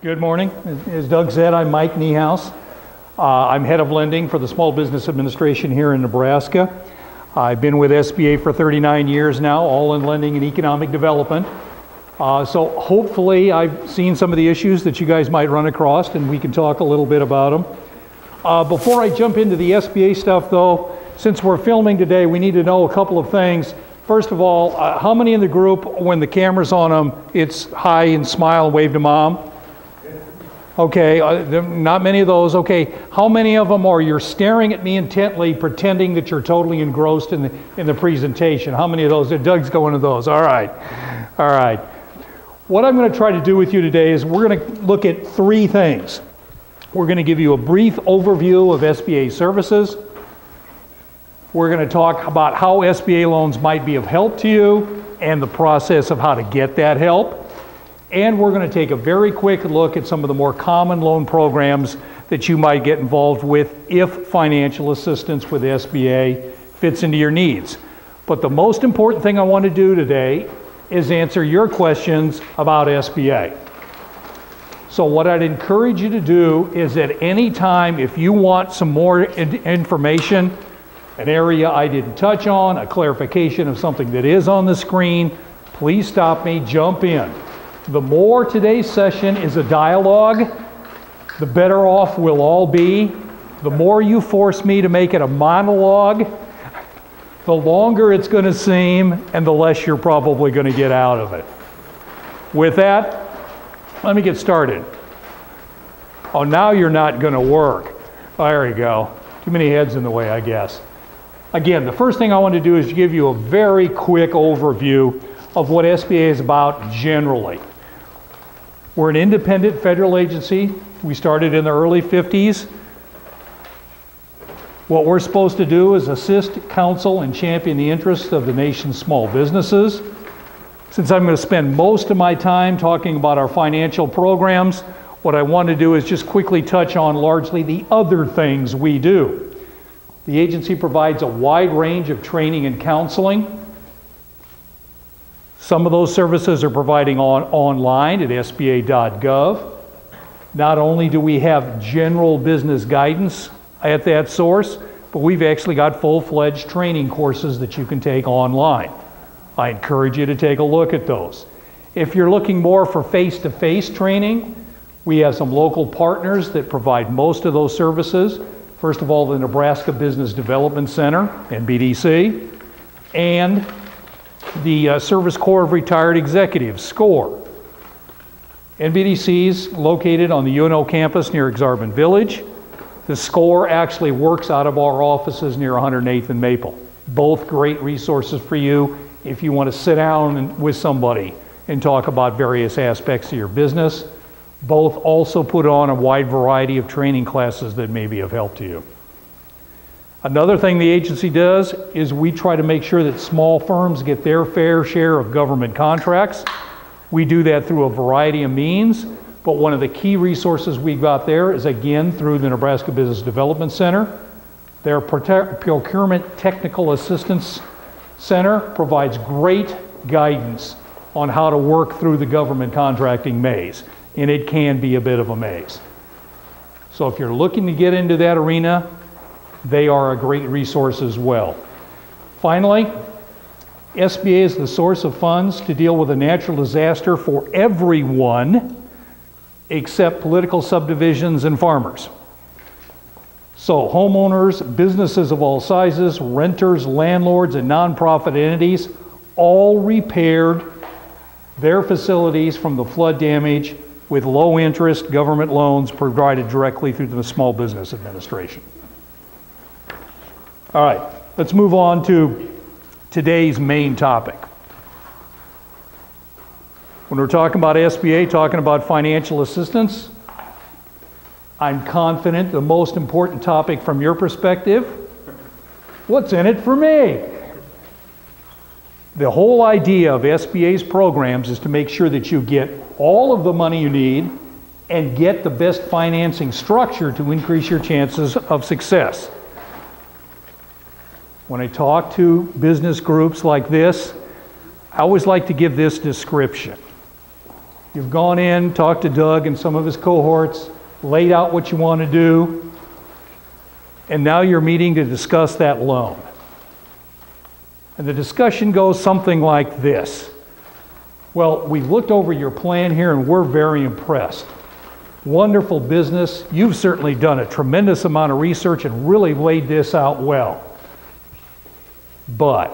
Good morning. As Doug said, I'm Mike Niehaus. I'm head of lending for the Small Business Administration here in Nebraska. I've been with SBA for 39 years now, all in lending and economic development. So hopefully I've seen some of the issues that you guys might run across, and we can talk a little bit about them. Before I jump into the SBA stuff though, since we're filming today, we need to know a couple of things. First of all, how many in the group, when the camera's on them, it's hi and smile and wave to mom? Okay, not many of those. Okay, how many of them are you're staring at me intently, pretending that you're totally engrossed in the presentation? How many of those? Doug's going to those. All right, all right. What I'm going to try to do with you today is we're going to look at three things. We're going to give you a brief overview of SBA services. We're going to talk about how SBA loans might be of help to you and the process of how to get that help. And we're going to take a very quick look at some of the more common loan programs that you might get involved with if financial assistance with SBA fits into your needs. But the most important thing I want to do today is answer your questions about SBA. So what I'd encourage you to do is at any time, if you want some more information, an area I didn't touch on, a clarification of something that is on the screen, please stop me, jump in. The more today's session is a dialogue, the better off we'll all be. The more you force me to make it a monologue, the longer it's going to seem and the less you're probably going to get out of it. With that, let me get started. Oh, now you're not going to work. There you go. Too many heads in the way, I guess. Again, the first thing I want to do is give you a very quick overview of what SBA is about generally. We're an independent federal agency. We started in the early 50s. What we're supposed to do is assist, counsel, and champion the interests of the nation's small businesses. Since I'm going to spend most of my time talking about our financial programs, what I want to do is just quickly touch on largely the other things we do. The agency provides a wide range of training and counseling. Some of those services are providing online at sba.gov. Not only do we have general business guidance at that source, but we've actually got full-fledged training courses that you can take online. I encourage you to take a look at those. If you're looking more for face-to-face training, we have some local partners that provide most of those services. First of all, the Nebraska Business Development Center, NBDC, and the Service Corps of Retired Executives, SCORE. NBDC is located on the UNO campus near Exarban Village. The SCORE actually works out of our offices near 108th and Maple. Both great resources for you if you want to sit down with somebody and talk about various aspects of your business. Both also put on a wide variety of training classes that may be of help to you. Another thing the agency does is we try to make sure that small firms get their fair share of government contracts. We do that through a variety of means, but one of the key resources we've got there is again through the Nebraska Business Development Center. Their Procurement Technical Assistance Center provides great guidance on how to work through the government contracting maze, and it can be a bit of a maze. So if you're looking to get into that arena, they are a great resource as well. Finally, SBA is the source of funds to deal with a natural disaster for everyone except political subdivisions and farmers. So homeowners, businesses of all sizes, renters, landlords, and nonprofit entities all repaired their facilities from the flood damage with low interest government loans provided directly through the Small Business Administration. All right, let's move on to today's main topic. When we're talking about SBA, talking about financial assistance, I'm confident the most important topic from your perspective, what's in it for me? The whole idea of SBA's programs is to make sure that you get all of the money you need and get the best financing structure to increase your chances of success. When I talk to business groups like this, I always like to give this description. You've gone in, talked to Doug and some of his cohorts, laid out what you want to do, and now you're meeting to discuss that loan. And the discussion goes something like this. Well, we looked over your plan here and we're very impressed. Wonderful business. You've certainly done a tremendous amount of research and really laid this out well. But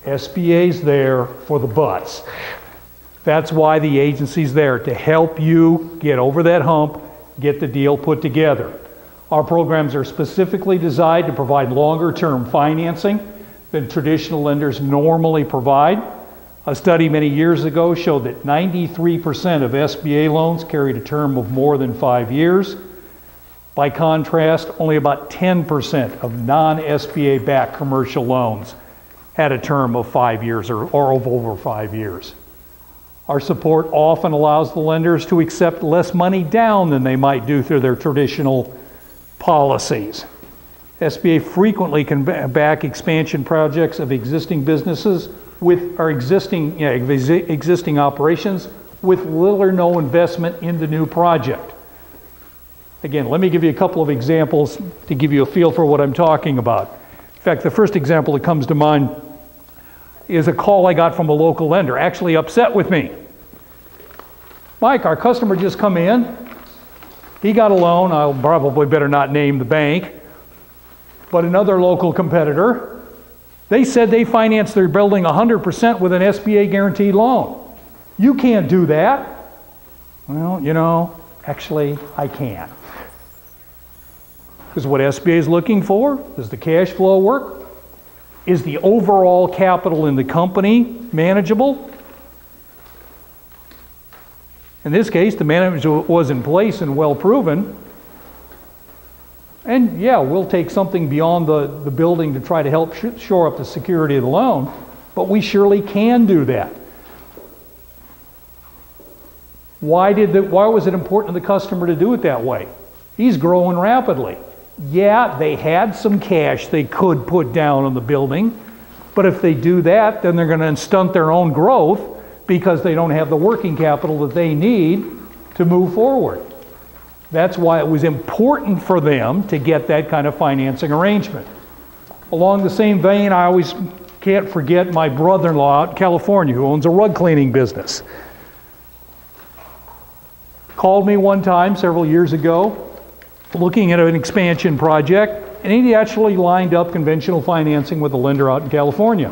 SBA's there for the buts. That's why the agency's there, to help you get over that hump, get the deal put together. Our programs are specifically designed to provide longer-term financing than traditional lenders normally provide. A study many years ago showed that 93% of SBA loans carried a term of more than 5 years. By contrast, only about 10% of non-SBA backed commercial loans had a term of 5 years or of over 5 years. Our support often allows the lenders to accept less money down than they might do through their traditional policies. SBA frequently can back expansion projects of existing businesses with our existing operations with little or no investment in the new project. Again, let me give you a couple of examples to give you a feel for what I'm talking about. In fact, the first example that comes to mind is a call I got from a local lender, actually upset with me. Mike, our customer just come in. He got a loan. I'll probably better not name the bank, but another local competitor. They said they financed their building 100% with an SBA guaranteed loan. You can't do that. Well, you know, actually, I can. Because what SBA is looking for, does the cash flow work? Is the overall capital in the company manageable? In this case, the management was in place and well proven. And yeah, we'll take something beyond the building to try to help shore up the security of the loan, but we surely can do that. Why was it important to the customer to do it that way? He's growing rapidly. Yeah, they had some cash they could put down on the building, but if they do that, then they're going to stunt their own growth because they don't have the working capital that they need to move forward. That's why it was important for them to get that kind of financing arrangement. Along the same vein, I always can't forget my brother-in-law out in California who owns a rug cleaning business. Called me one time several years ago looking at an expansion project, and he actually lined up conventional financing with a lender out in California.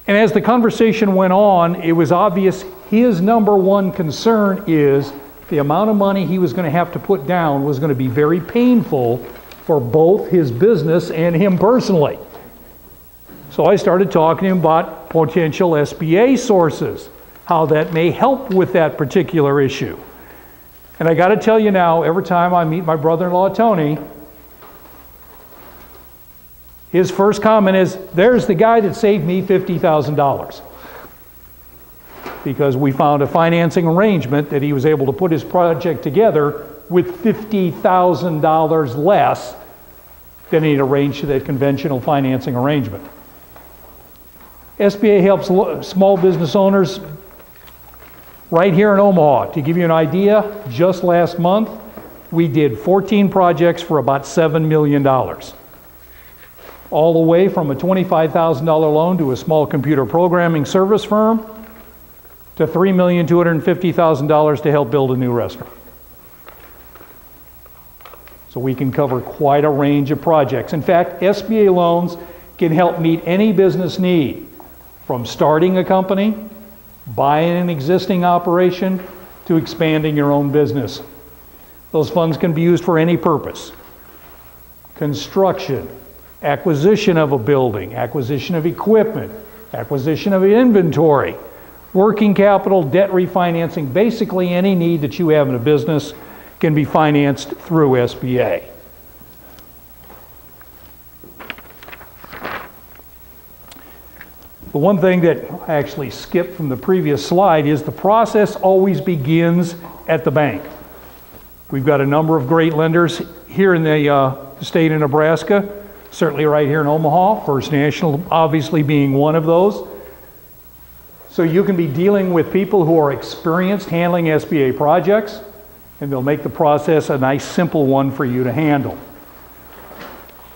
And as the conversation went on, it was obvious his number one concern is the amount of money he was going to have to put down was going to be very painful for both his business and him personally. So I started talking to him about potential SBA sources, how that may help with that particular issue. And I got to tell you now, every time I meet my brother-in-law, Tony, his first comment is, there's the guy that saved me $50,000. Because we found a financing arrangement that he was able to put his project together with $50,000 less than he'd arranged to that conventional financing arrangement. SBA helps small business owners right here in Omaha. To give you an idea, just last month, we did 14 projects for about $7 million. All the way from a $25,000 loan to a small computer programming service firm to $3,250,000 to help build a new restaurant. So we can cover quite a range of projects. In fact, SBA loans can help meet any business need, from starting a company, buying an existing operation, to expanding your own business. Those funds can be used for any purpose. Construction, acquisition of a building, acquisition of equipment, acquisition of inventory, working capital, debt refinancing, basically any need that you have in a business can be financed through SBA. The one thing that I actually skipped from the previous slide is the process always begins at the bank. We've got a number of great lenders here in the state of Nebraska, certainly right here in Omaha, First National obviously being one of those. So you can be dealing with people who are experienced handling SBA projects, and they'll make the process a nice simple one for you to handle.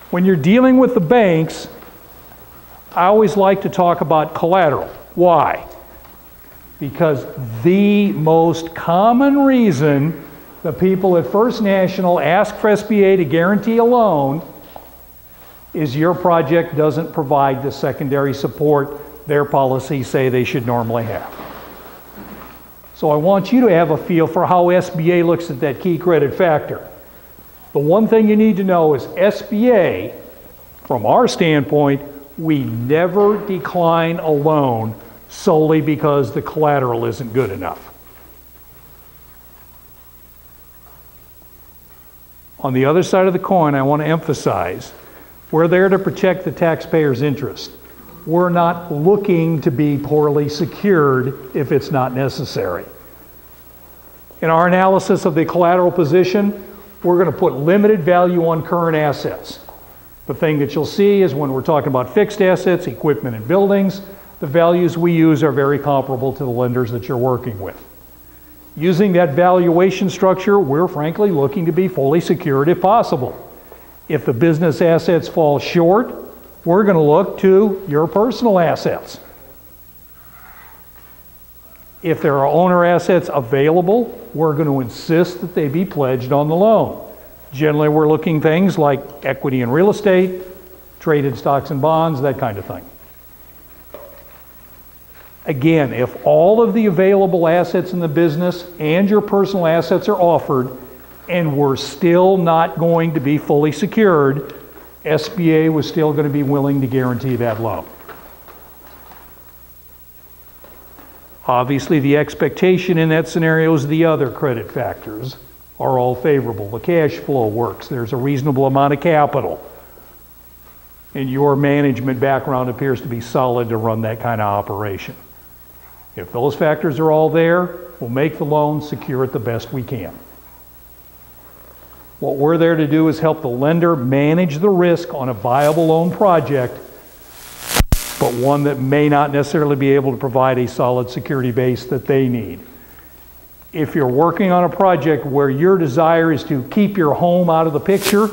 When you're dealing with the banks, I always like to talk about collateral. Why? Because the most common reason the people at First National ask for SBA to guarantee a loan is your project doesn't provide the secondary support their policies say they should normally have. So I want you to have a feel for how SBA looks at that key credit factor. The one thing you need to know is SBA, from our standpoint, we never decline a loan solely because the collateral isn't good enough. On the other side of the coin, I want to emphasize, we're there to protect the taxpayer's interest. We're not looking to be poorly secured if it's not necessary. In our analysis of the collateral position, we're going to put limited value on current assets. The thing that you'll see is when we're talking about fixed assets, equipment and buildings, the values we use are very comparable to the lenders that you're working with. Using that valuation structure, we're frankly looking to be fully secured if possible. If the business assets fall short, we're going to look to your personal assets. If there are owner assets available, we're going to insist that they be pledged on the loan. Generally, we're looking things like equity in real estate, traded stocks and bonds, that kind of thing. Again, if all of the available assets in the business and your personal assets are offered and we're still not going to be fully secured, SBA was still going to be willing to guarantee that loan. Obviously, the expectation in that scenario is the other credit factors are all favorable. The cash flow works. There's a reasonable amount of capital. And your management background appears to be solid to run that kind of operation. If those factors are all there, we'll make the loan secure it the best we can. What we're there to do is help the lender manage the risk on a viable loan project, but one that may not necessarily be able to provide a solid security base that they need. If you're working on a project where your desire is to keep your home out of the picture,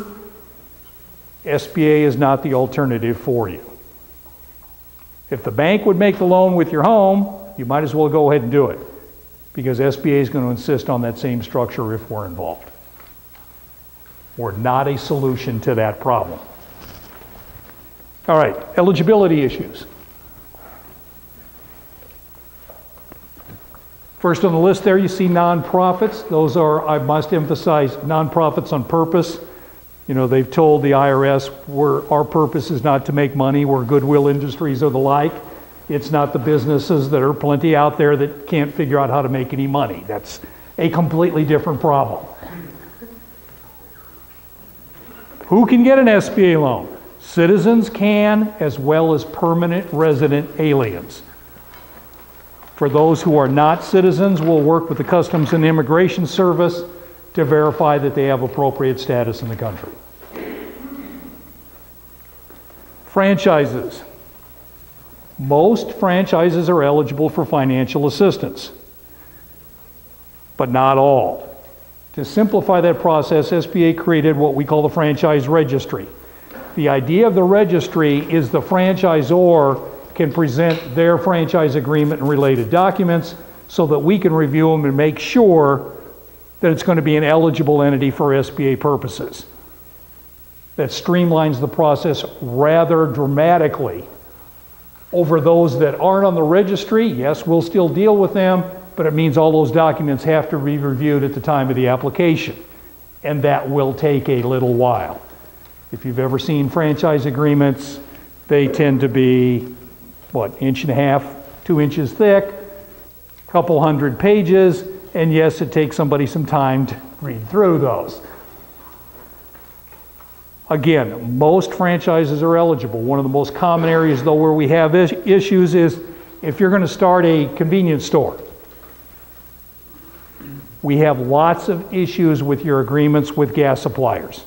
SBA is not the alternative for you. If the bank would make the loan with your home, you might as well go ahead and do it, because SBA is going to insist on that same structure if we're involved. We're not a solution to that problem. All right, eligibility issues. First on the list there, you see nonprofits. Those are, I must emphasize, nonprofits on purpose. You know, they've told the IRS, our purpose is not to make money. We're goodwill industries or the like. It's not the businesses that are plenty out there that can't figure out how to make any money. That's a completely different problem. Who can get an SBA loan? Citizens can, as well as permanent resident aliens. For those who are not citizens, we'll work with the Customs and Immigration Service to verify that they have appropriate status in the country. Franchises. Most franchises are eligible for financial assistance, but not all. To simplify that process, SBA created what we call the franchise registry. The idea of the registry is the franchisor can present their franchise agreement and related documents so that we can review them and make sure that it's going to be an eligible entity for SBA purposes. That streamlines the process rather dramatically. Over those that aren't on the registry, yes, we'll still deal with them, but it means all those documents have to be reviewed at the time of the application, and that will take a little while. If you've ever seen franchise agreements, they tend to be, what, 1.5 to 2 inches thick, a couple hundred pages, and yes, it takes somebody some time to read through those. Again, most franchises are eligible. One of the most common areas, though, where we have issues is if you're going to start a convenience store. We have lots of issues with your agreements with gas suppliers.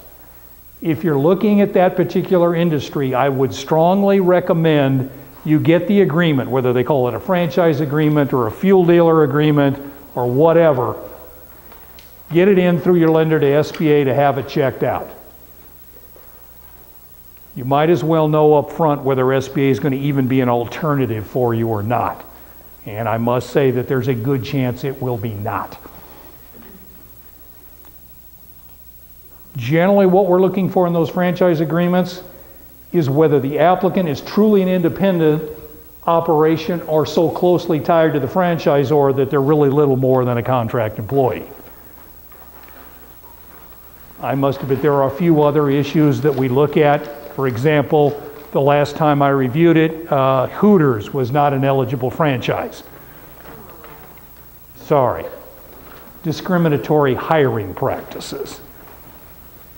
If you're looking at that particular industry, I would strongly recommend You get the agreement, whether they call it a franchise agreement or a fuel dealer agreement or whatever. Get it in through your lender to SBA to have it checked out. You might as well know up front whether SBA is going to even be an alternative for you or not. And I must say that there's a good chance it will be not. Generally, what we're looking for in those franchise agreements is whether the applicant is truly an independent operation or so closely tied to the franchisor that they're really little more than a contract employee. I must admit there are a few other issues that we look at. For example, the last time I reviewed it, Hooters was not an eligible franchise. Sorry. Discriminatory hiring practices.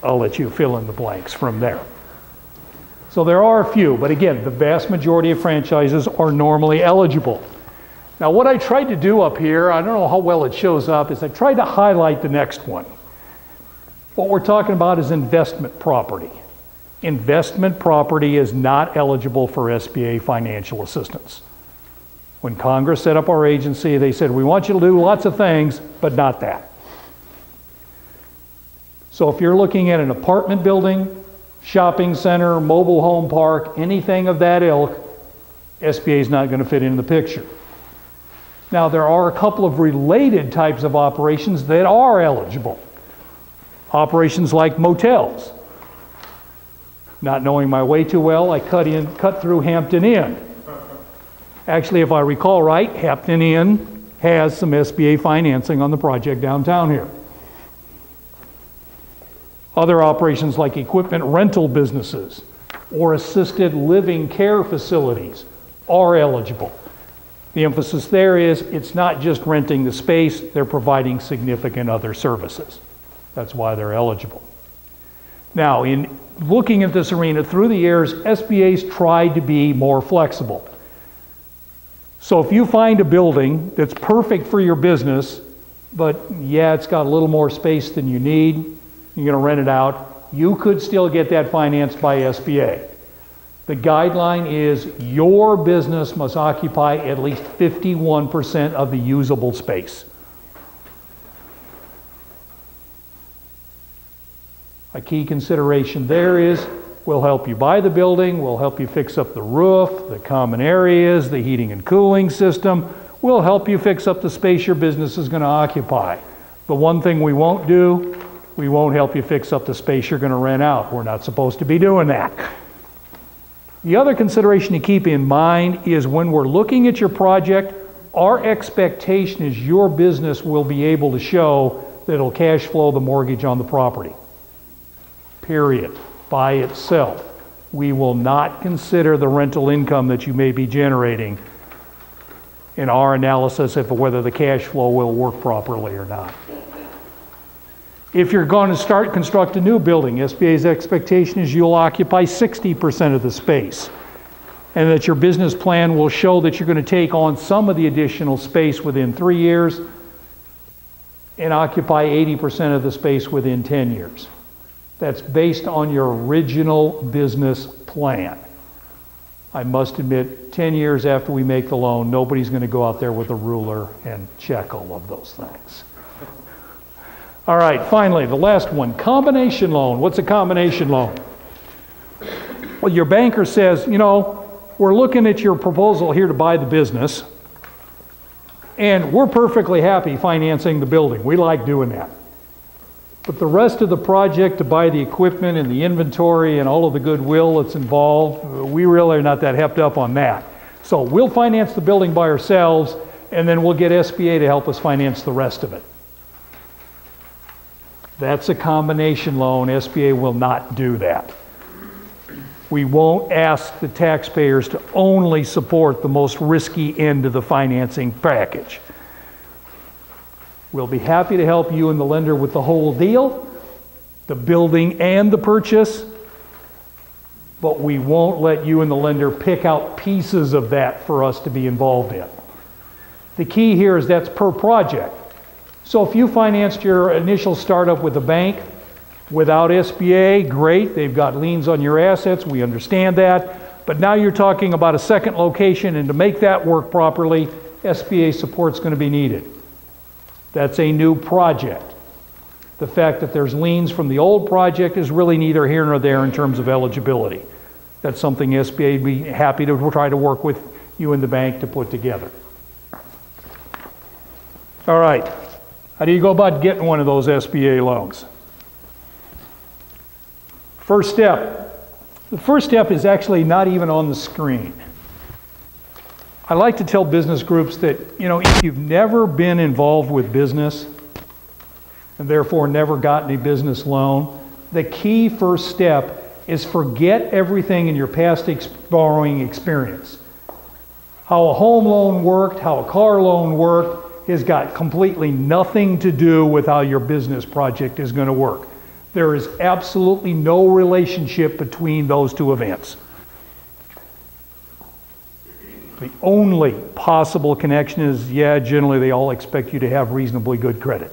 I'll let you fill in the blanks from there. So there are a few, but again, the vast majority of franchises are normally eligible. Now what I tried to do up here, I don't know how well it shows up, is I tried to highlight the next one. What we're talking about is investment property. Investment property is not eligible for SBA financial assistance. When Congress set up our agency, they said, we want you to do lots of things, but not that. So if you're looking at an apartment building, shopping center, mobile home park, anything of that ilk, SBA is not going to fit into the picture. Now there are a couple of related types of operations that are eligible. Operations like motels. Not knowing my way too well, I cut through Hampton Inn. Actually, if I recall right, Hampton Inn has some SBA financing on the project downtown here. Other operations like equipment rental businesses or assisted living care facilities are eligible. The emphasis there is it's not just renting the space, they're providing significant other services. That's why they're eligible. Now, in looking at this arena through the years, SBA's tried to be more flexible. So if you find a building that's perfect for your business, but yeah, it's got a little more space than you need, you're going to rent it out, you could still get that financed by SBA. The guideline is your business must occupy at least 51% of the usable space. A key consideration there is we'll help you buy the building, we'll help you fix up the roof, the common areas, the heating and cooling system. We'll help you fix up the space your business is going to occupy. The one thing we won't do, we won't help you fix up the space you're going to rent out. We're not supposed to be doing that. The other consideration to keep in mind is when we're looking at your project, our expectation is your business will be able to show that it'll cash flow the mortgage on the property. Period. By itself. We will not consider the rental income that you may be generating in our analysis of whether the cash flow will work properly or not. If you're going to construct a new building, SBA's expectation is you'll occupy 60% of the space, and that your business plan will show that you're going to take on some of the additional space within 3 years and occupy 80% of the space within 10 years. That's based on your original business plan. I must admit, 10 years after we make the loan, nobody's going to go out there with a ruler and check all of those things. All right, finally, the last one, combination loan. What's a combination loan? Well, your banker says, you know, we're looking at your proposal here to buy the business, and we're perfectly happy financing the building. We like doing that. But the rest of the project, to buy the equipment and the inventory and all of the goodwill that's involved, we really are not that hepped up on that. So we'll finance the building by ourselves, and then we'll get SBA to help us finance the rest of it. That's a combination loan. SBA will not do that. We won't ask the taxpayers to only support the most risky end of the financing package. We'll be happy to help you and the lender with the whole deal, the building and the purchase, but we won't let you and the lender pick out pieces of that for us to be involved in. The key here is that's per project. So if you financed your initial startup with a bank without SBA, great, they've got liens on your assets, we understand that. but now you're talking about a second location, and to make that work properly, SBA support's going to be needed. That's a new project. The fact that there's liens from the old project is really neither here nor there in terms of eligibility. That's something SBA would be happy to try to work with you and the bank to put together. All right, how do you go about getting one of those SBA loans? First step. The first step is actually not even on the screen. I like to tell business groups that, you know, if you've never been involved with business and therefore never gotten a business loan, the key first step is forget everything in your past borrowing experience. How a home loan worked, how a car loan worked, has got completely nothing to do with how your business project is going to work. There is absolutely no relationship between those two events. The only possible connection is, yeah, generally they all expect you to have reasonably good credit.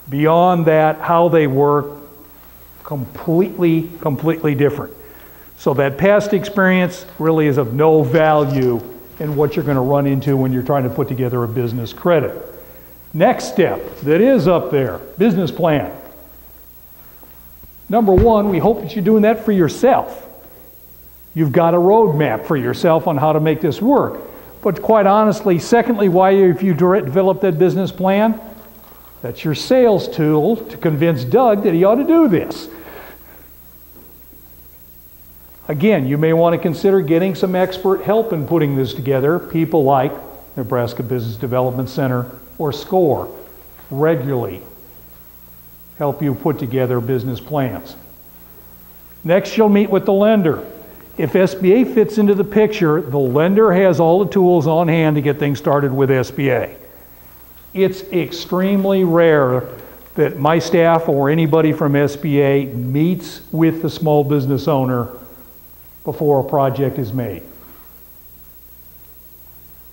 Beyond that, how they work, completely different. So that past experience really is of no value in what you're going to run into when you're trying to put together a business credit. Next step that is up there, business plan. Number one, we hope that you're doing that for yourself. You've got a roadmap for yourself on how to make this work. But quite honestly, secondly, why have you developed that business plan? That's your sales tool to convince Doug that he ought to do this. Again, you may want to consider getting some expert help in putting this together. People like Nebraska Business Development Center or SCORE regularly help you put together business plans. Next, you'll meet with the lender. If SBA fits into the picture, the lender has all the tools on hand to get things started with SBA. It's extremely rare that my staff or anybody from SBA meets with the small business owner before a project is made.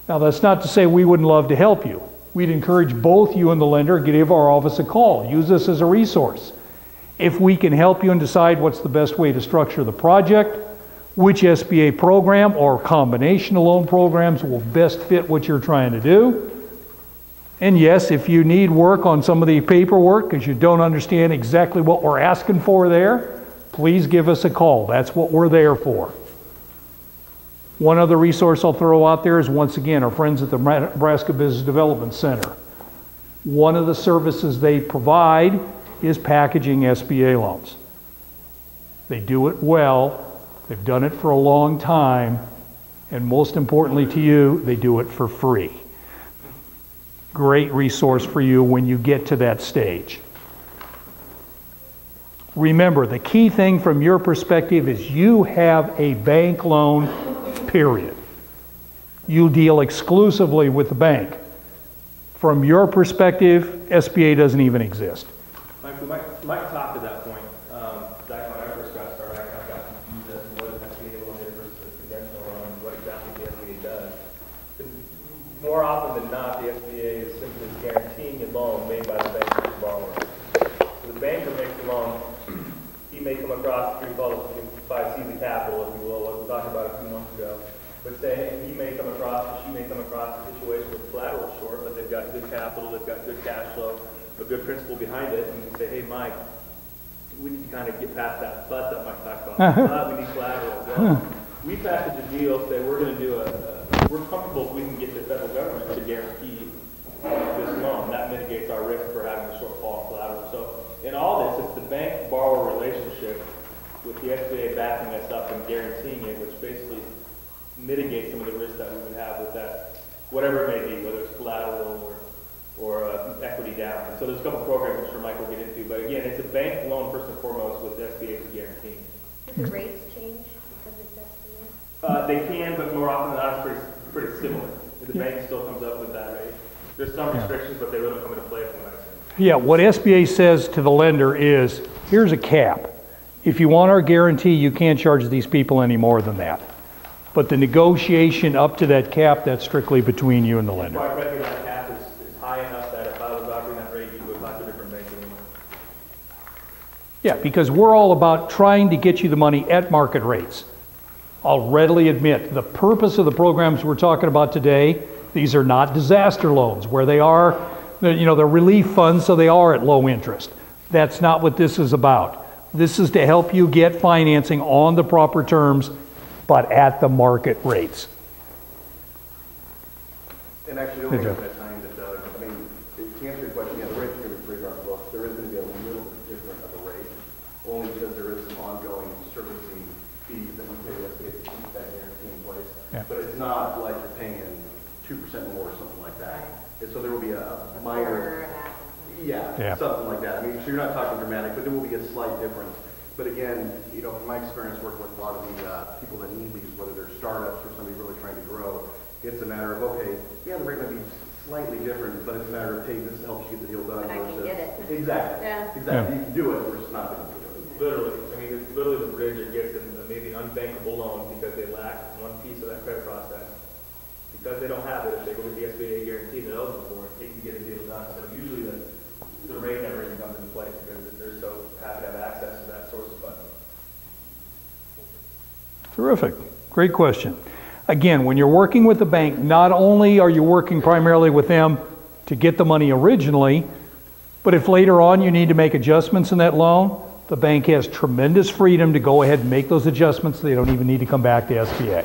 Now, that's not to say we wouldn't love to help you. We'd encourage both you and the lender to give our office a call. Use us as a resource. If we can help you and decide what's the best way to structure the project, which SBA program or combination of loan programs will best fit what you're trying to do. And yes, if you need work on some of the paperwork because you don't understand exactly what we're asking for there, please give us a call. That's what we're there for. One other resource I'll throw out there is, once again, our friends at the Nebraska Business Development Center. One of the services they provide is packaging SBA loans. They do it well. They've done it for a long time. And most importantly to you, they do it for free. Great resource for you when you get to that stage. Remember, the key thing from your perspective is you have a bank loan, period. You deal exclusively with the bank. From your perspective, SBA doesn't even exist. Mike, we might talk to that point. Back when I first got started, I got confused as to what an SBA loan is versus a conventional loan and what exactly the SBA does. More often than not, the SBA is simply guaranteeing a loan made by the bank to the borrower. So the banker makes the loan. He may come across, we call it 5 C's of capital, if you will, what we talked about a few months ago. But say he may come across, or she may come across a situation where collateral short, but they've got good capital, they've got good cash flow, a good principal behind it, and you say, hey, Mike, we need to kind of get past that fuss that Mike talked about. We need collateral. Well, we package a deal, say we're going to do we're comfortable if we can get the federal government to guarantee this loan. That mitigates our risk for having a shortfall in collateral. So in all this, it's the bank-borrower relationship with the SBA backing us up and guaranteeing it, which basically mitigates some of the risks that we would have with that, whatever it may be, whether it's collateral or equity down. And so there's a couple programs I'm sure Mike will get into, but again, it's a bank loan first and foremost with SBA as guaranteeing. Do the rates change because it's SBA? They can, but more often than not, it's pretty similar. The bank still comes up with that rate. There's some restrictions, but they really come into play from what I've seen. Yeah, what SBA says to the lender is, here's a cap. If you want our guarantee, you can't charge these people any more than that. But the negotiation up to that cap, that's strictly between you and the lender. Quite frankly, that cap is high enough that if I was offering that rate, you would talk to a different bank anymore. Yeah, because we're all about trying to get you the money at market rates. I'll readily admit, the purpose of the programs we're talking about today, these are not disaster loans, where they are, you know, they're relief funds, so they are at low interest. That's not what this is about. This is to help you get financing on the proper terms, but at the market rates. And actually, the only thing that time that Doug, I mean, to answer your question, yeah, the rates are going to be pretty darn close. There is going to be a little bit different of a rate, only because there is some ongoing servicing fees that we pay the SBA to keep that guarantee in place. Yeah. But it's not like you're paying 2% more or something like that. And so there will be a minor, something like that. I mean, so you're not talking dramatic, but there will be a slight difference. But again, you know, from my experience working with a lot of the people that need these, whether they're startups or somebody really trying to grow, it's a matter of, okay, yeah, the rate might be slightly different, but it's a matter of, hey, this helps you get the deal done. But I can get it. Exactly. Yeah. Exactly. You can do it, we're just not going to do it. Literally, I mean, it's literally the bridge that gets them maybe an unbankable loan because they lack one piece of that credit process. Because they don't have it, if they go with the SBA guarantee they're eligible for it, they can get a deal done. So usually the rate never even comes into play because they're so happy to have access to that source of funding. Terrific. Great question. Again, when you're working with the bank, not only are you working primarily with them to get the money originally, but if later on you need to make adjustments in that loan, the bank has tremendous freedom to go ahead and make those adjustments. They don't even need to come back to SBA.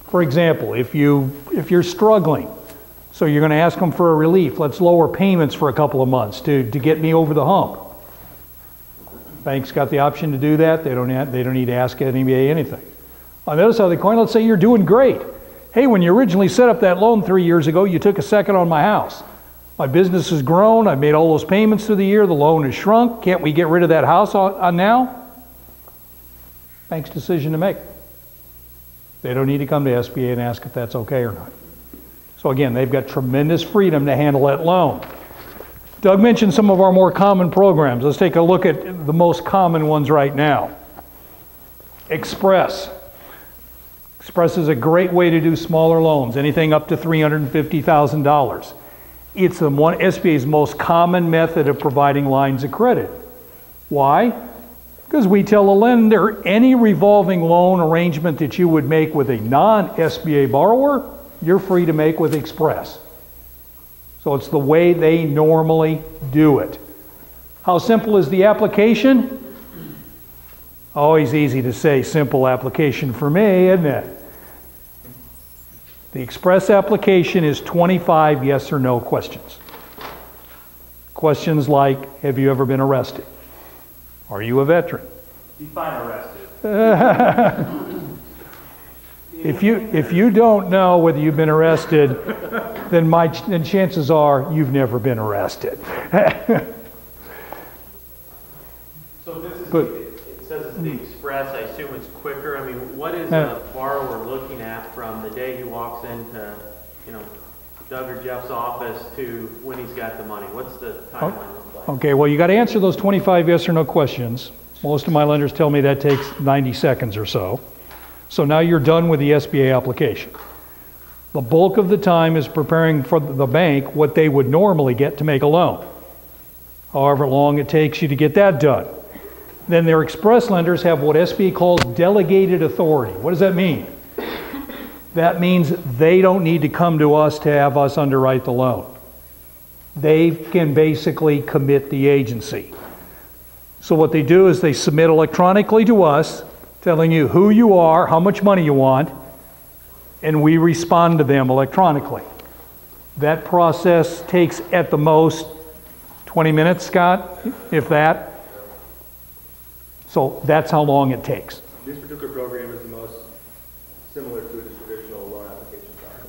For example, if you're struggling, so you're going to ask them for a relief, let's lower payments for a couple of months to get me over the hump. Bank's got the option to do that. They don't need to ask SBA anything. On the other side of the coin, let's say you're doing great. Hey, when you originally set up that loan 3 years ago, you took a second on my house. My business has grown. I've made all those payments through the year. The loan has shrunk. Can't we get rid of that house on now? Bank's decision to make. They don't need to come to SBA and ask if that's okay or not. So again, they've got tremendous freedom to handle that loan. Doug mentioned some of our more common programs. Let's take a look at the most common ones right now. Express. Express is a great way to do smaller loans, anything up to $350,000. It's the one SBA's most common method of providing lines of credit. Why? Because we tell a lender any revolving loan arrangement that you would make with a non-SBA borrower, you're free to make with Express. So it's the way they normally do it. How simple is the application? Always easy to say simple application for me, isn't it? The Express application is 25 yes or no questions. Questions like, have you ever been arrested? Are you a veteran? Define arrested. If you don't know whether you've been arrested, then chances are you've never been arrested. So this is, it says it's the Express. I assume it's quicker. I mean, what is a borrower looking at from the day he walks into, you know, Doug or Jeff's office to when he's got the money? What's the timeline look like? Okay, well, you got to answer those 25 yes or no questions. Most of my lenders tell me that takes 90 seconds or so. So now you're done with the SBA application. The bulk of the time is preparing for the bank what they would normally get to make a loan. However long it takes you to get that done. Then their Express lenders have what SBA calls delegated authority. What does that mean? That means they don't need to come to us to have us underwrite the loan. They can basically commit the agency. So what they do is they submit electronically to us, telling you who you are, how much money you want, and we respond to them electronically. That process takes at the most 20 minutes, Scott, if that. So that's how long it takes. This particular program is the most similar to a traditional loan application process.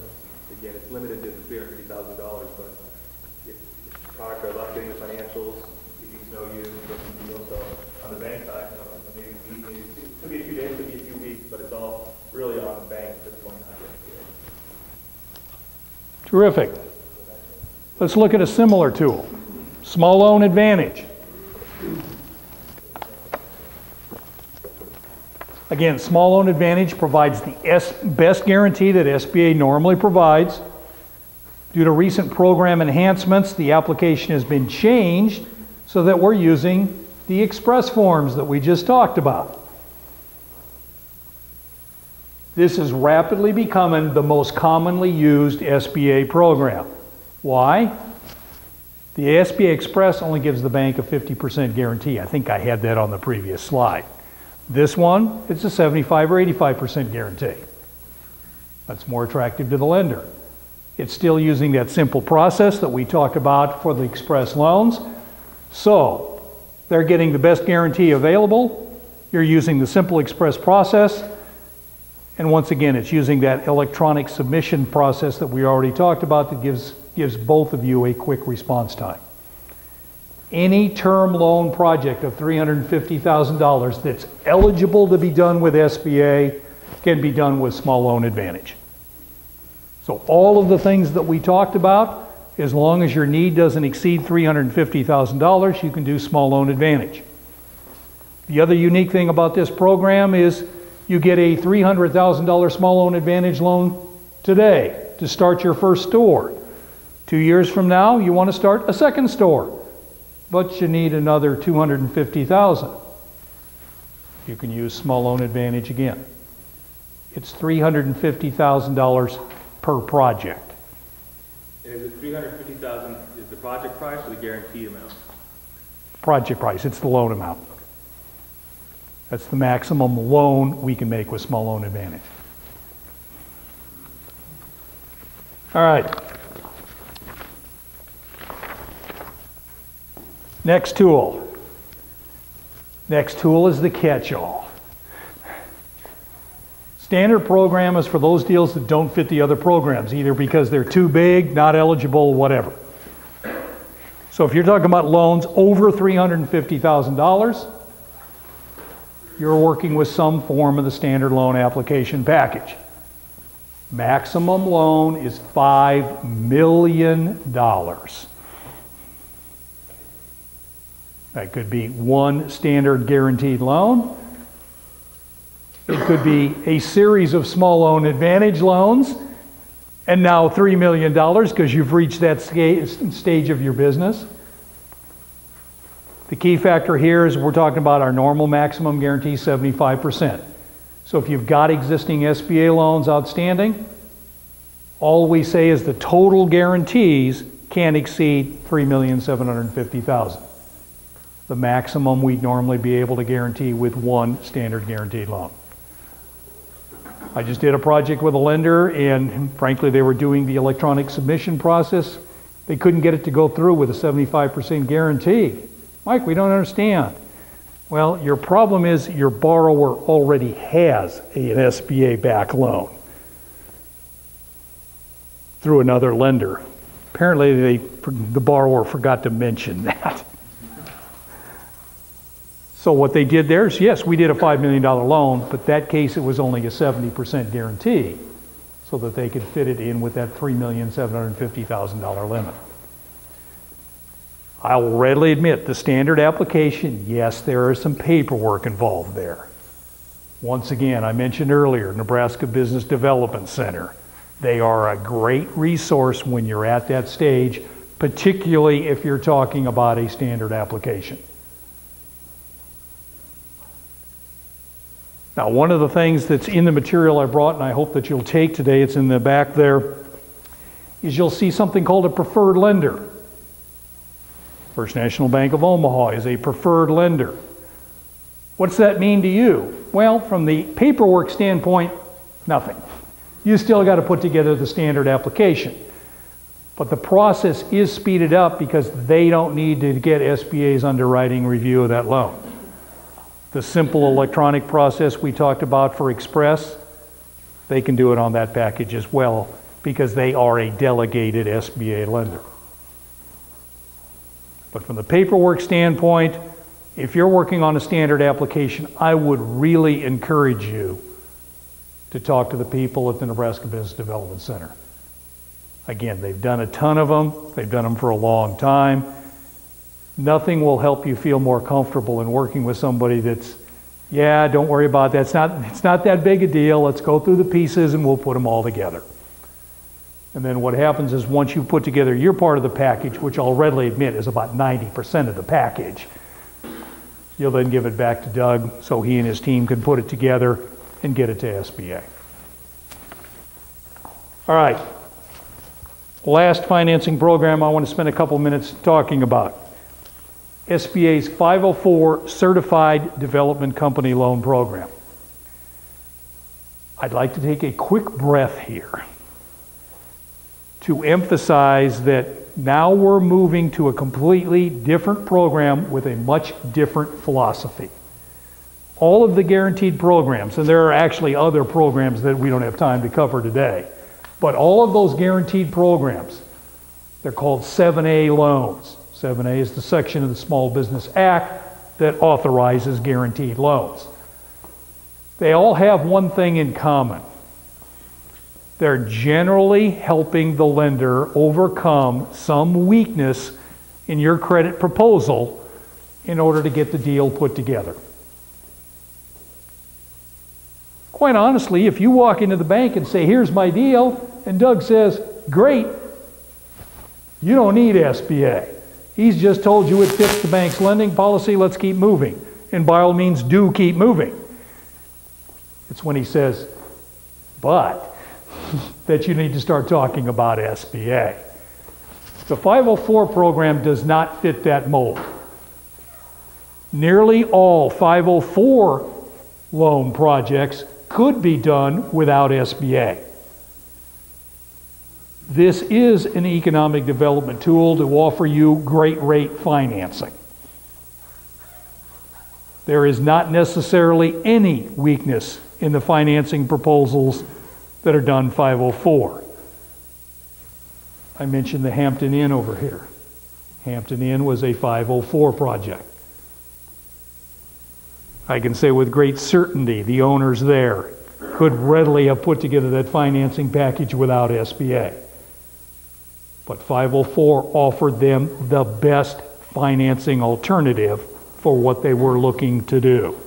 Again, it's limited to $350,000, but if the product are left getting the financials, if you know you, the deal. So on the bank side, you know, maybe it could be a few days, it could be a few weeks, but it's all really on the bank at this point, not the SBA. Terrific. Let's look at a similar tool. Small Loan Advantage. Again, Small Loan Advantage provides the best guarantee that SBA normally provides. Due to recent program enhancements, the application has been changed so that we're using the Express forms that we just talked about. This is rapidly becoming the most commonly used SBA program. Why? The SBA Express only gives the bank a 50% guarantee. I think I had that on the previous slide. This one, it's a 75 or 85% guarantee. That's more attractive to the lender. It's still using that simple process that we talked about for the Express loans. So, they're getting the best guarantee available. You're using the simple Express process. And once again, it's using that electronic submission process that we already talked about that gives both of you a quick response time. Any term loan project of $350,000 that's eligible to be done with SBA can be done with Small Loan Advantage. So all of the things that we talked about, as long as your need doesn't exceed $350,000, you can do Small Loan Advantage. The other unique thing about this program is you get a $300,000 Small Loan Advantage loan today to start your first store. 2 years from now, you want to start a second store, but you need another $250,000. You can use Small Loan Advantage again. It's $350,000 per project. And is it $350,000 is the project price or the guaranteed amount? Project price, it's the loan amount. That's the maximum loan we can make with Small Loan Advantage. All right. Next tool. Next tool is the catch-all. Standard program is for those deals that don't fit the other programs, either because they're too big, not eligible, whatever. So if you're talking about loans over $350,000, you're working with some form of the standard loan application package. Maximum loan is $5 million. That could be one standard guaranteed loan. It could be a series of Small Loan Advantage loans, and now $3 million because you've reached that stage of your business. The key factor here is we're talking about our normal maximum guarantee, 75%. So if you've got existing SBA loans outstanding, all we say is the total guarantees can't exceed $3,750,000. The maximum we'd normally be able to guarantee with one standard guaranteed loan. I just did a project with a lender, and frankly, they were doing the electronic submission process. They couldn't get it to go through with a 75% guarantee. Mike, we don't understand. Well, your problem is your borrower already has an SBA back loan through another lender. Apparently, the borrower forgot to mention that. So what they did there is, yes, we did a $5 million loan, but that case it was only a 70% guarantee so that they could fit it in with that $3,750,000 limit. I'll readily admit the standard application, yes, there is some paperwork involved there. Once again, I mentioned earlier, Nebraska Business Development Center. They are a great resource when you're at that stage, particularly if you're talking about a standard application. Now, one of the things that's in the material I brought, and I hope that you'll take today, it's in the back there, is you'll see something called a preferred lender. First National Bank of Omaha is a preferred lender. What's that mean to you? Well, from the paperwork standpoint, nothing. You still got to put together the standard application. But the process is speeded up because they don't need to get SBA's underwriting review of that loan. The simple electronic process we talked about for Express, they can do it on that package as well because they are a delegated SBA lender. But from the paperwork standpoint, if you're working on a standard application, I would really encourage you to talk to the people at the Nebraska Business Development Center. Again, they've done a ton of them. They've done them for a long time. Nothing will help you feel more comfortable in working with somebody that's, yeah, don't worry about that. It's not that big a deal. Let's go through the pieces and we'll put them all together. And then what happens is once you put together your part of the package, which I'll readily admit is about 90% of the package, you'll then give it back to Doug so he and his team can put it together and get it to SBA. All right. Last financing program I want to spend a couple minutes talking about. SBA's 504 Certified Development Company Loan Program. I'd like to take a quick breath here to emphasize that now we're moving to a completely different program with a much different philosophy. All of the guaranteed programs, and there are actually other programs that we don't have time to cover today, but all of those guaranteed programs, they're called 7A loans. 7A is the section of the Small Business Act that authorizes guaranteed loans. They all have one thing in common. They're generally helping the lender overcome some weakness in your credit proposal in order to get the deal put together. Quite honestly, if you walk into the bank and say, here's my deal, and Doug says, great, you don't need SBA. He's just told you it fits the bank's lending policy, let's keep moving. And by all means, do keep moving. It's when he says, but, that you need to start talking about SBA. The 504 program does not fit that mold. Nearly all 504 loan projects could be done without SBA. This is an economic development tool to offer you great rate financing. There is not necessarily any weakness in the financing proposals that are done 504. I mentioned the Hampton Inn over here. Hampton Inn was a 504 project. I can say with great certainty the owners there could readily have put together that financing package without SBA. But 504 offered them the best financing alternative for what they were looking to do.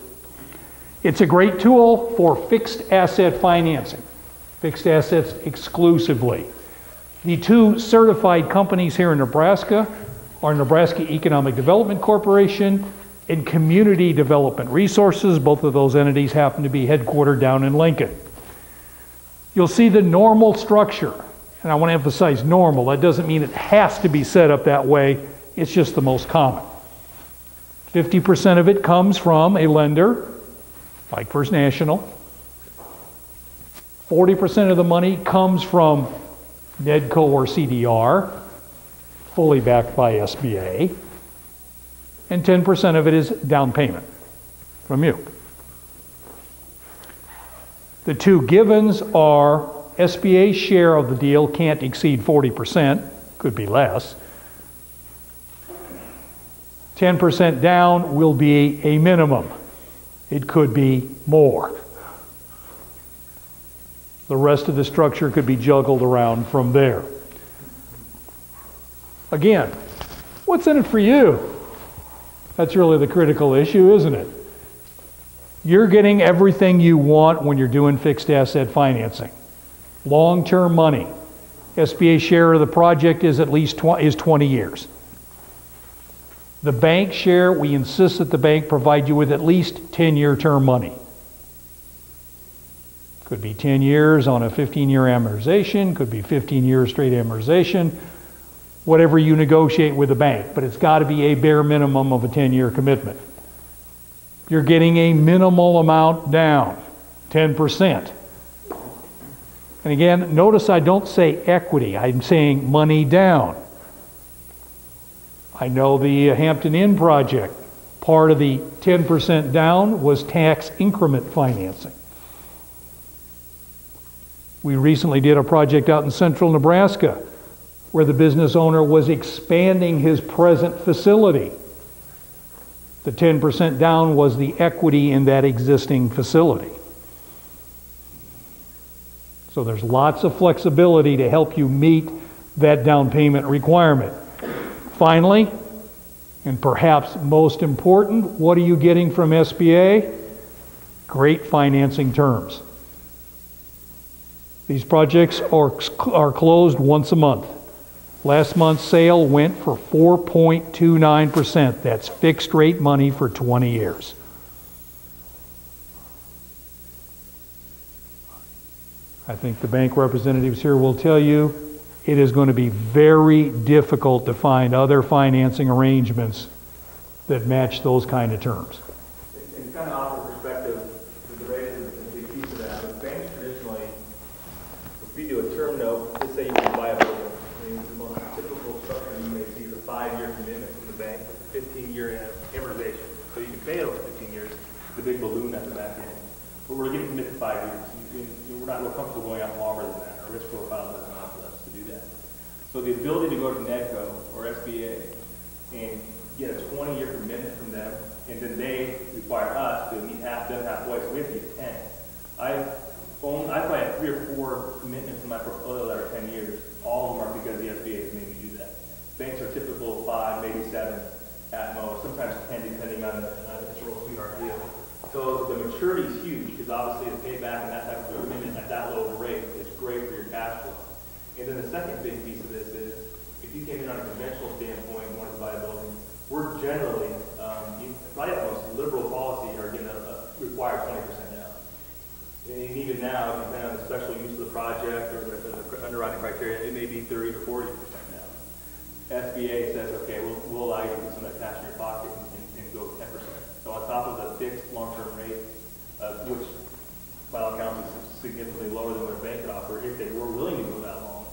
It's a great tool for fixed asset financing, fixed assets exclusively. The two certified companies here in Nebraska are Nebraska Economic Development Corporation and Community Development Resources. Both of those entities happen to be headquartered down in Lincoln. You'll see the normal structure, and I want to emphasize normal. That doesn't mean it has to be set up that way. It's just the most common. 50% of it comes from a lender, like First National. 40% of the money comes from NEDC or CDR, fully backed by SBA. And 10% of it is down payment from you. The two givens are SBA's share of the deal can't exceed 40%, could be less. 10% down will be a minimum. It could be more. The rest of the structure could be juggled around from there. Again, what's in it for you? That's really the critical issue, isn't it? You're getting everything you want when you're doing fixed asset financing. Long-term money. SBA share of the project is at least 20 years. The bank share, we insist that the bank provide you with at least 10-year term money. Could be 10 years on a 15-year amortization, could be 15 years straight amortization, whatever you negotiate with the bank, but it's got to be a bare minimum of a 10-year commitment. You're getting a minimal amount down, 10%. And again, notice I don't say equity, I'm saying money down. I know the Hampton Inn project, part of the 10% down was tax increment financing. We recently did a project out in central Nebraska where the business owner was expanding his present facility. The 10% down was the equity in that existing facility. So there's lots of flexibility to help you meet that down payment requirement. Finally, and perhaps most important, what are you getting from SBA? Great financing terms. These projects are closed once a month. Last month's sale went for 4.29%. That's fixed rate money for 20 years. I think the bank representatives here will tell you it is going to be very difficult to find other financing arrangements that match those kind of terms. And kind of off the perspective, the rate is a big piece of that, but banks traditionally, if we do a term note, let's say you can buy a building. I mean, the most typical structure you may see is a 5-year commitment from the bank, 15-year amortization. So you can pay it over 15 years, the big balloon at the back end. But we're getting committed to 5 years. We're not real comfortable going out longer than that. Our risk profile doesn't allow for us to do that. So the ability to go to NEDC or SBA and get a 20-year commitment from them, and then they require us to meet them halfway, so we have to get 10. I probably have 3 or 4 commitments in my portfolio that are 10 years. All of them are because the SBA has made me do that. Banks are typical 5, maybe 7 at most, sometimes 10 depending on the real sweetheart deal. So the maturity is huge because obviously the payback and that type of commitment at that low of a rate is great for your cash flow. And then the second big piece of this is if you came in on a conventional standpoint and wanted to buy a building, we're generally, probably the most liberal policy are going to require 20% down. And even now, depending on the special use of the project or the underwriting criteria, it may be 30 to 40% down. SBA says, okay, we'll allow you to put some of that cash in your pocket and go 10%. So on top of the fixed long-term rate, which by all accounts is significantly lower than what a bank could offer, if they were willing to go that long,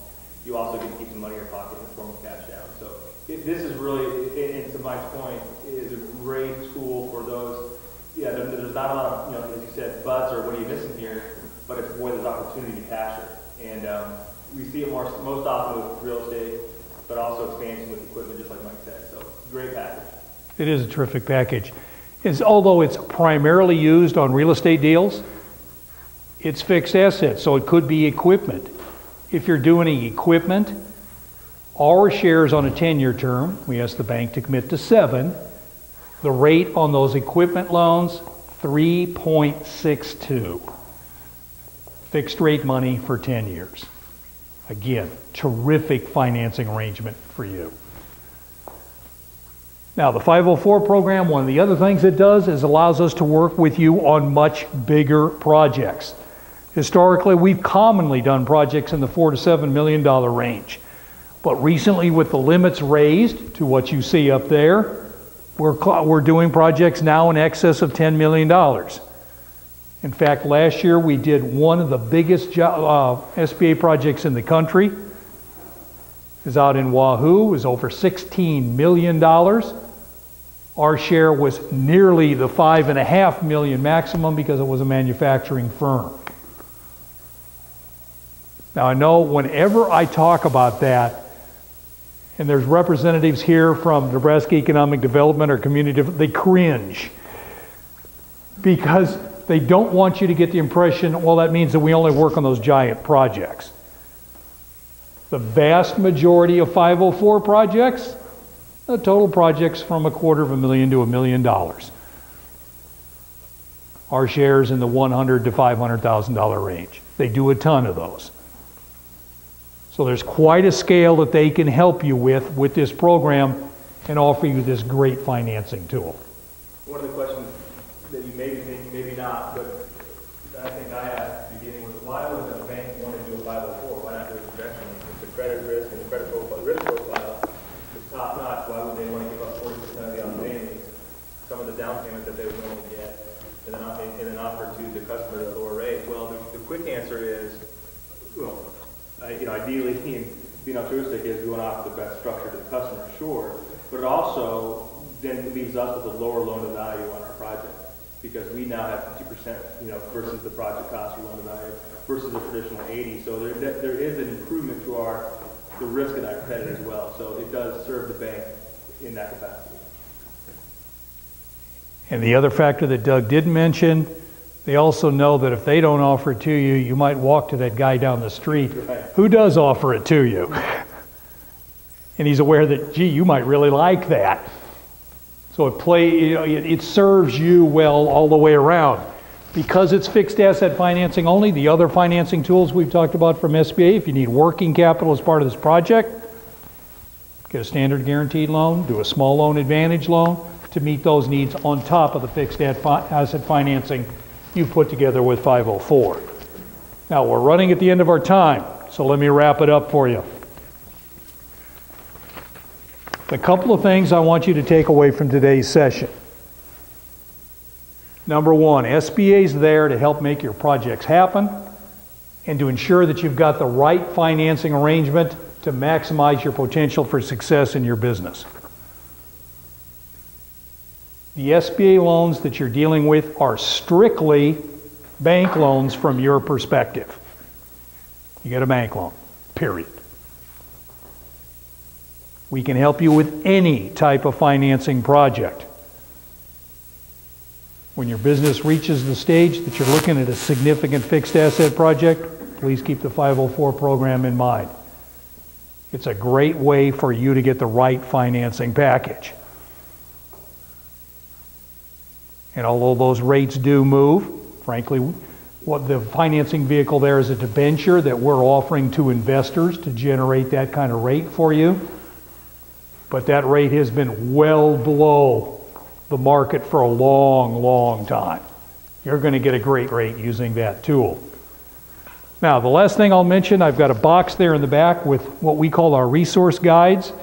you also get to keep some money in your pocket in the form of cash down. So this is really, and to Mike's point, is a great tool for those. Yeah, there's not a lot of, as you said, buts or what are you missing here, but it's boy, there's opportunity to cash it. And we see it most often with real estate, but also expansion with equipment, just like Mike said. So great package. It is a terrific package. Although it's primarily used on real estate deals, it's fixed assets, so it could be equipment. If you're doing equipment, our shares on a 10-year term, we ask the bank to commit to 7. The rate on those equipment loans, 3.62. Fixed rate money for 10 years. Again, terrific financing arrangement for you. Now, the 504 program, one of the other things it does is allows us to work with you on much bigger projects. Historically, we've commonly done projects in the $4 to $7 million range. But recently, with the limits raised to what you see up there, we're doing projects now in excess of $10 million. In fact, last year we did one of the biggest SBA projects in the country. It was out in Wahoo. It was over $16 million. Our share was nearly the $5.5 million maximum because it was a manufacturing firm. Now I know whenever I talk about that, and there's representatives here from Nebraska Economic Development or Community Development, they cringe because they don't want you to get the impression, well, that means that we only work on those giant projects. The vast majority of 504 projects, the total projects from $250,000 to $1 million. Our shares in the $100,000 to $500,000 range. They do a ton of those. So there's quite a scale that they can help you with this program and offer you this great financing tool. One of the questions that you may be thinking, maybe not, but I think I asked at the beginning was, why would a bank want to do a 504? Why not do it conventionally? If the credit risk and the credit profile, the risk profile is top notch, why would they want to give up 40% of the outstanding, some of the down payment that they would normally get, and then offer to the customer at a lower rate? Well, the quick answer is, well, ideally, being altruistic is we want to offer the best structure to the customer, sure, but it also then leaves us with a lower loan to value on our project because we now have 50%, versus the project cost or loan to value versus the traditional 80. So there is an improvement to the risk of that credit as well. So it does serve the bank in that capacity. And the other factor that Doug did mention, they also know that if they don't offer it to you, you might walk to that guy down the street who does offer it to you. And he's aware that, gee, you might really like that. So it serves you well all the way around. Because it's fixed asset financing only, the other financing tools we've talked about from SBA, if you need working capital as part of this project, get a standard guaranteed loan, do a small loan advantage loan to meet those needs on top of the fixed asset financing you put together with 504. Now, we're running at the end of our time, so let me wrap it up for you. A couple of things I want you to take away from today's session. Number one, SBA is there to help make your projects happen and to ensure that you've got the right financing arrangement to maximize your potential for success in your business. The SBA loans that you're dealing with are strictly bank loans from your perspective. You get a bank loan, period. We can help you with any type of financing project. When your business reaches the stage that you're looking at a significant fixed asset project, please keep the 504 program in mind. It's a great way for you to get the right financing package. And although those rates do move, frankly, what the financing vehicle there is a debenture that we're offering to investors to generate that kind of rate for you. But that rate has been well below the market for a long, long time. You're going to get a great rate using that tool. Now, the last thing I'll mention, I've got a box there in the back with what we call our resource guides.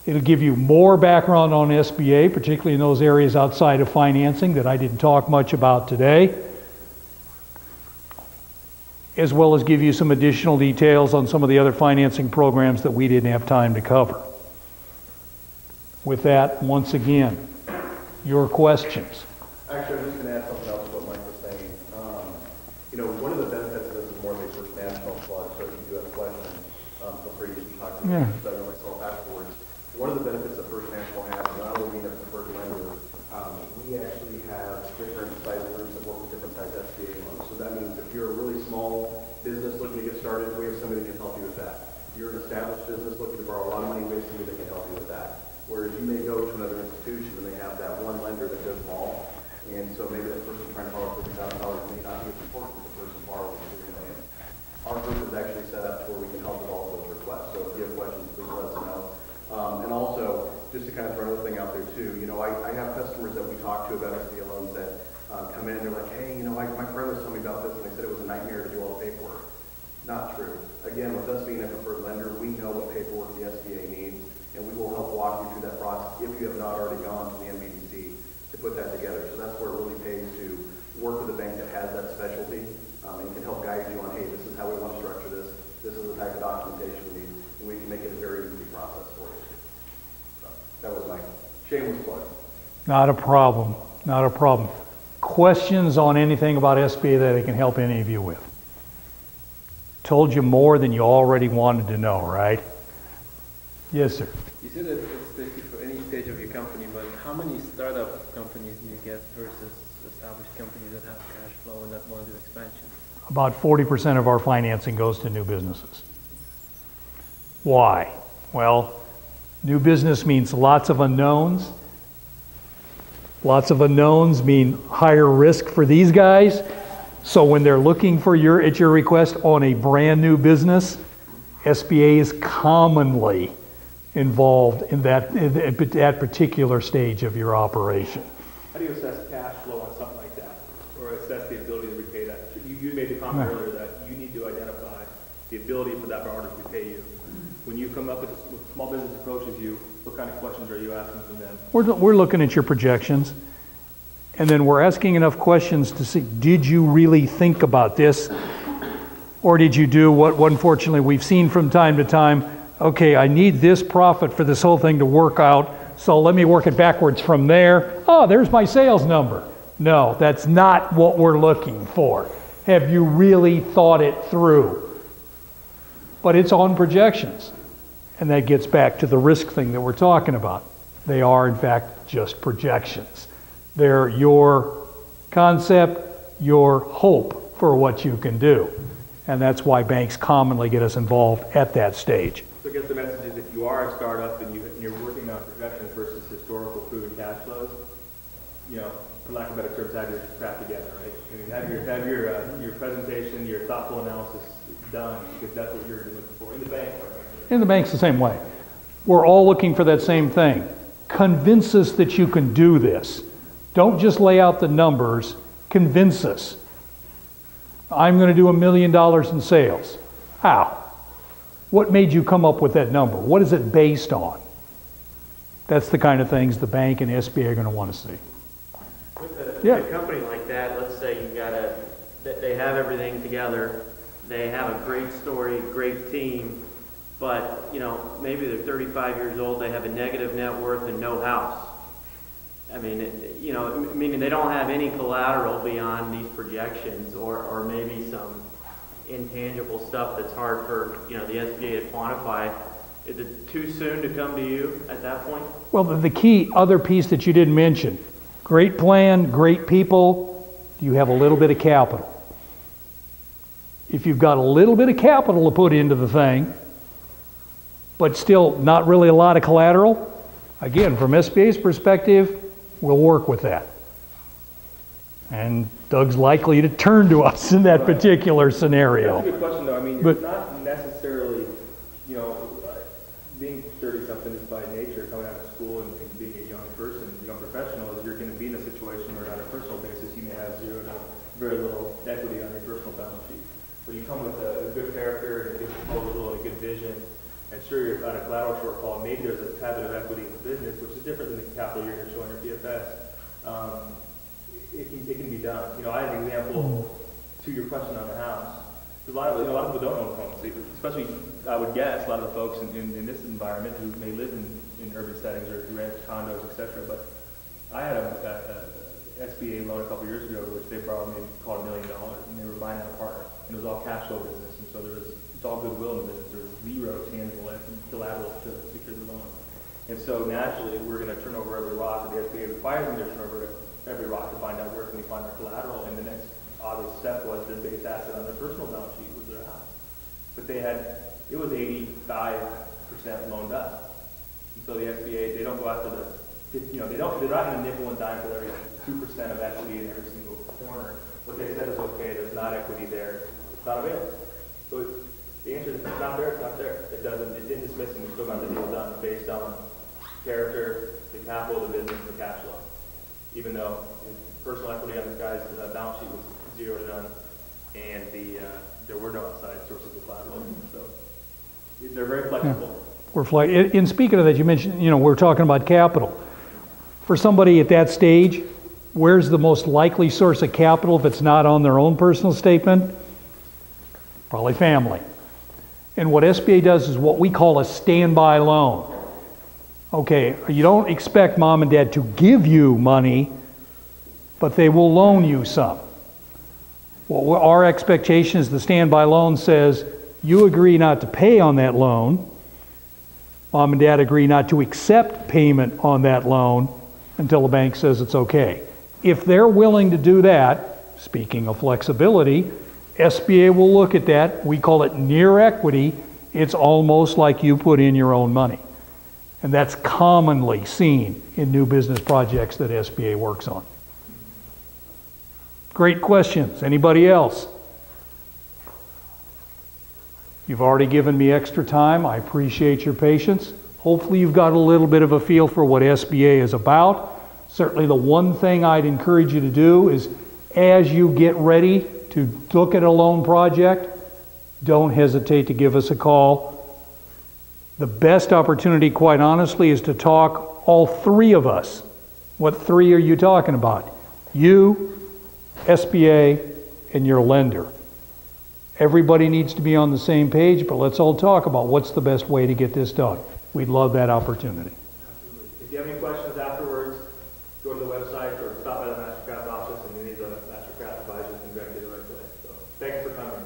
It'll give you more background on SBA, particularly in those areas outside of financing that I didn't talk much about today, as well as give you some additional details on some of the other financing programs that we didn't have time to cover. With that, once again, your questions. Actually, I'm just going to add something else to what Mike was saying. You know, one of the benefits of this is more of a First National plug, so if you do have questions, feel free to talk to me myself afterwards. One of the benefits that First National has, not only being a preferred lender, we actually have different size groups that work with different size SBA loans. So that means if you're a really small business looking to get started, we have somebody that can help you with that. If you're an established business looking to borrow a lot of money, we have somebody that can help you with that. Whereas you may go to another institution and they have that one lender that does them all, and so maybe that person trying to borrow $50,000 may not be as important as the person borrowing $3 million. Our group is actually set up to where we can help with all of those requests. So if you have questions, please let us know. And also, just to kind of throw another thing out there too, you know, I have customers that we talk to about SBA loans that come in and they're like, hey, you know, my friend was telling me about this and they said it was a nightmare to do all the paperwork. Not true. Again, with us being a preferred lender, we know what paperwork the SBA needs, and we will help walk you through that process if you have not already gone to the NBDC to put that together. So that's where it really pays to work with a bank that has that specialty and can help guide you on, hey, this is how we want to structure this. This is the type of documentation we need, and we can make it a very easy process for you. So that was my shameless plug. Not a problem. Not a problem. Questions on anything about SBA that I can help any of you with? Told you more than you already wanted to know, right? Yes, sir. You said that it's basically for any stage of your company, but how many startup companies do you get versus established companies that have cash flow and that want to do expansion? About 40% of our financing goes to new businesses. Why? Well, new business means lots of unknowns. Lots of unknowns mean higher risk for these guys. So when they're looking for at your request on a brand new business, SBA is commonly involved in that particular stage of your operation. How do you assess cash flow on something like that, or assess the ability to repay that? You made the comment earlier that you need to identify the ability for that borrower to repay you. When you come up with small business approaches you, what kind of questions are you asking from them? We're looking at your projections, and then we're asking enough questions to see, did you really think about this? Or did you do what unfortunately we've seen from time to time? Okay, I need this profit for this whole thing to work out, so let me work it backwards from there. Oh, there's my sales number. No, that's not what we're looking for. Have you really thought it through? But it's on projections. And that gets back to the risk thing that we're talking about. They are, in fact, just projections. They're your concept, your hope for what you can do. And that's why banks commonly get us involved at that stage. So I guess the message is if you are a startup and you're working on projections versus historical proven cash flows, you know, for lack of better terms, have your crap together, right? I mean, have your presentation, your thoughtful analysis done, because that's what you're looking for in the bank. In the bank's the same way. We're all looking for that same thing. Convince us that you can do this. Don't just lay out the numbers, convince us. I'm going to do $1 million in sales. How? What made you come up with that number? What is it based on? That's the kind of things the bank and SBA are going to want to see. With Yeah. a company like that, let's say you've got they have everything together, they have a great story, great team, but, you know, maybe they're 35 years old, they have a negative net worth and no house. I mean, you know, meaning they don't have any collateral beyond these projections, or maybe some intangible stuff that's hard for, you know, the SBA to quantify. Is it too soon to come to you at that point? Well, the key other piece that you didn't mention, great plan, great people, you have a little bit of capital. If you've got a little bit of capital to put into the thing, but still not really a lot of collateral, again, from SBA's perspective, we'll work with that. And Doug's likely to turn to us in that particular scenario. That's a good question, though. I mean, it's not necessarily, you know, being 30-something is by nature, coming out of school and being a young person, young professional, is you're going to be in a situation where on a personal basis you may have zero to very little equity on your personal balance sheet. But you come with a good character and a good proposal and a good vision, and sure, you're on a collateral shortfall, maybe there's a tad bit of equity in the business, which is different than the capital you're going to show on your PFS. It can be done. You know, I have an example to your question on the house. A lot of people don't own homes, especially, I would guess, a lot of the folks in this environment who may live in urban settings or rent condos, etc. But I had a SBA loan a couple years ago, which they borrowed maybe called $1 million, and they were buying an apartment. And it was all cash flow business, and so it's all goodwill in the business. There was zero tangible collateral to secure the loan. And so naturally, we're going to turn over every rock, and the SBA requires them to turn over every rock to find out where can we find our collateral. And the next obvious step was their biggest asset on their personal balance sheet was their house. But it was 85% loaned up. And so the SBA, they don't go after they're not going to nickel and dime for every 2% of equity in every single corner. What they said is, okay, there's not equity there, it's not available. So the answer is, it's not there, it's not there. It didn't dismiss and we still got the deal done based on character, the capital of the business, and the cash flow. Even though personal equity on this guy's balance sheet was zero to none, and there were no outside sources of collateral. So they're very flexible. Yeah. And speaking of that, you mentioned, you know, we're talking about capital. For somebody at that stage, where's the most likely source of capital if it's not on their own personal statement? Probably family. And what SBA does is what we call a standby loan. Okay, you don't expect mom and dad to give you money, but they will loan you some. Well, our expectation is the standby loan says you agree not to pay on that loan. Mom and dad agree not to accept payment on that loan until the bank says it's okay. If they're willing to do that, speaking of flexibility, SBA will look at that. We call it near equity. It's almost like you put in your own money. And that's commonly seen in new business projects that SBA works on. Great questions. Anybody else? You've already given me extra time. I appreciate your patience. Hopefully you've got a little bit of a feel for what SBA is about. Certainly the one thing I'd encourage you to do is as you get ready to look at a loan project, don't hesitate to give us a call. The best opportunity, quite honestly, is to talk, all three of us. What three are you talking about? You, SBA, and your lender. Everybody needs to be on the same page, but let's all talk about what's the best way to get this done. We'd love that opportunity. Absolutely. If you have any questions afterwards, go to the website or stop by the Mastercraft office, and any of the Mastercraft advisors can direct you the right way. So thanks for coming.